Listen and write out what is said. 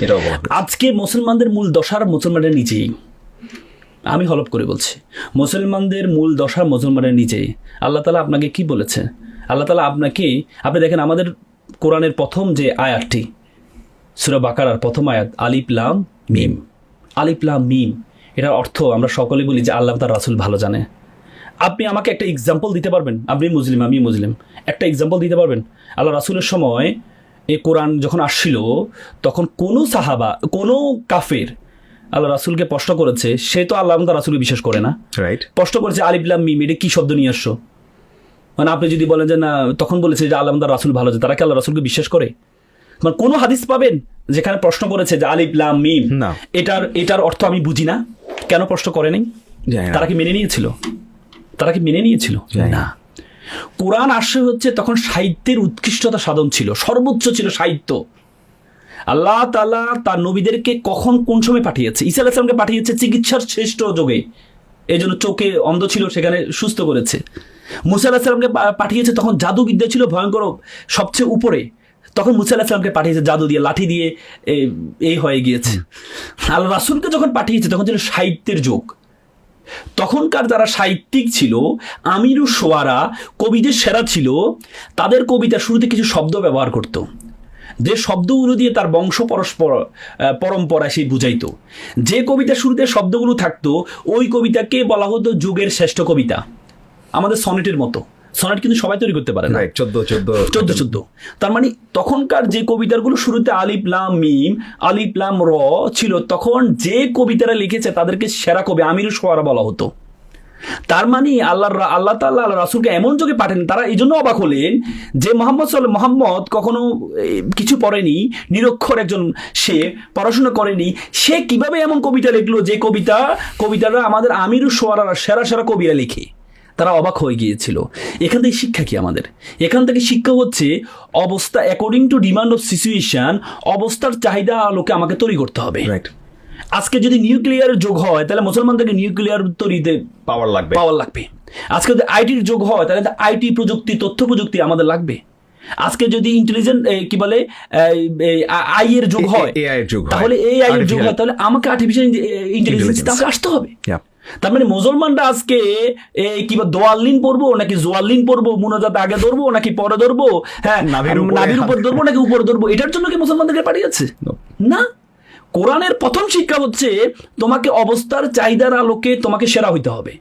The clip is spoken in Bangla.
এটাও বলা হয়েছে। আজকে মুসলমানদের মূল দশার মুসলমানের নিচেই, আমি হলপ করে বলছি, মুসলমানদের মূল দশার মুসলমানের নিচেই। আল্লাহ তাআলা আপনাকে কি বলেছে? আল্লাহ তাআলা আপনি দেখেন আমাদের কোরআনের প্রথম যে আয়াতটি, সূরা বাকারার প্রথম আয়াত, আলিফ লাম মিম। আলিফ লাম মিম, এটার অর্থ আমরা সকলে বলি যে আল্লাহ তার রাসূল ভালো জানে। আপনি আমাকে একটা এক্সাম্পল দিতে পারবেন? আপনি মুসলিম, আমি মুসলিম, একটা এক্সাম্পল দিতে পারবেন? আল্লাহ রাসূলের সময় এই কোরআন যখন আসছিল, তখন কোনো সাহাবা, কোনো কাফের আল্লাহ রাসূলকে প্রশ্ন করেছে, সে তো আল্লাহ তার রাসূলকে বিশ্বাস করে না, রাইট? প্রশ্ন করেছে আলিফ লাম মিম, এটা কি শব্দ নিয়ে আসছো? মানে আপনি যদি বলেন যে না, তখন বলেছে যে আল্লাহ তার রাসূল ভালো, তারা কি আল্লাহ রাসূলকে বিশ্বাস করে? মানে কোনো হাদিস পাবেন যেখানে প্রশ্ন করেছে যে আলিফ লাম মিম, না, এটার অর্থ আমি বুঝি না, কেন প্রশ্ন করে নাই? তারা কি মেনে নিয়েছিল? তারা কি মেনে নিয়েছিল? না। কোরআন আসে হচ্ছে তখন সাহিত্যের উৎকৃষ্টতা সাধন ছিল, সর্বোচ্চ ছিল সাহিত্য। আল্লাহ তাআলা তার নবীদেরকে কখন কোন সময় পাঠিয়েছে? ঈসা আলাইহিস সালামকে পাঠিয়েছে চিকিৎসার শ্রেষ্ঠ যুগে, এই জন্য চোখে অন্ধ ছিল সেখানে সুস্থ করেছে। মুসা আলাইহিস সালামকে পাঠিয়েছে তখন জাদুবিদ্যা ছিল ভয়ঙ্কর, সবচেয়ে উপরে, তখন মুসা আলাইহিস সালামকে পাঠিয়েছে জাদু দিয়ে, লাঠি দিয়ে এই হয়ে গিয়েছে। আল্লাহ রাসূলকে যখন পাঠিয়েছে তখন ছিল সাহিত্যের যুগ। তখনকার যারা সাহিত্যিক ছিল, আমিরুশ শুআরা, কবিদের সেরা ছিল, তাদের কবিতা শুরুতে কিছু শব্দ ব্যবহার করত, যে শব্দগুলো দিয়ে তার বংশ পরম্পরা সেই বুঝাইতো। যে কবিতা শুরুতে শব্দগুলো থাকতো, ওই কবিতাকে বলা হতো যুগের শ্রেষ্ঠ কবিতা। আমাদের সনেটের মতো, সনেট কিন্তু সবাই তৈরি করতে পারে না, 14 তার মানে তখনকার যে কবিতাগুলো শুরুতে আলিফ লাম মিম, আলিফ লাম র ছিল, তখন যে কবিতারা লিখেছে তাদেরকে সেরা কবি, আমিরুশ শুআরা বলা হতো। তার মানে আল্লাহ তাআলা আল্লাহ রাসূলকে এমন যুগে পাঠান, তারা এই জন্য অবাক হলেন যে মোহাম্মদ কখনো কিছু পড়েনি, নিরক্ষর একজন, সে পড়াশোনা করেনি, সে কিভাবে এমন কবিতা লিখলো যে কবিতাটা আমাদের আমিরুশ শুআরা সেরা কবিরা লিখে। তারা অবাক হয়ে গিয়েছিল। এখান থেকে শিক্ষা কি আমাদের? এখান থেকে শিক্ষা হচ্ছে অবস্থা, according to demand of situation, অবস্থার চাহিদা আলোকে আমাকে তৈরি করতে হবে। আজকে যদি নিউক্লিয়ার যোগ হয়, তাহলে মুসলমানদেরকে নিউক্লিয়ার তৈরিতে পাওয়ার লাগবে। আজকে যদি আইটির যোগ হয়, তাহলে আইটি প্রযুক্তি, তথ্য প্রযুক্তি আমাদের লাগবে। আজকে যদি ইন্টেলিজেন্ট আই এর যোগ হয়, তাহলে AI এর যোগ হয়, তাহলে আমাকে আর্টিফিশিয়াল ইন্টেলিজেন্স তাকে আসতে হবে। তার মানে মুসলমানরা আজকে দোয়াল্লিন পড়বো নাকি জোয়াল্লিন পড়বো, মুনাজাত আগে ধরবো নাকি পরে ধরবো, হ্যাঁ নাভির উপর ধরবো নাকি উপরে ধরবো, এটার জন্য কি মুসলমানদেরকে পাঠিয়েছে? না। কোরআনের প্রথম শিক্ষা হচ্ছে তোমাকে অবস্থার চাহিদার আলোকে তোমাকে সেরা হইতে হবে।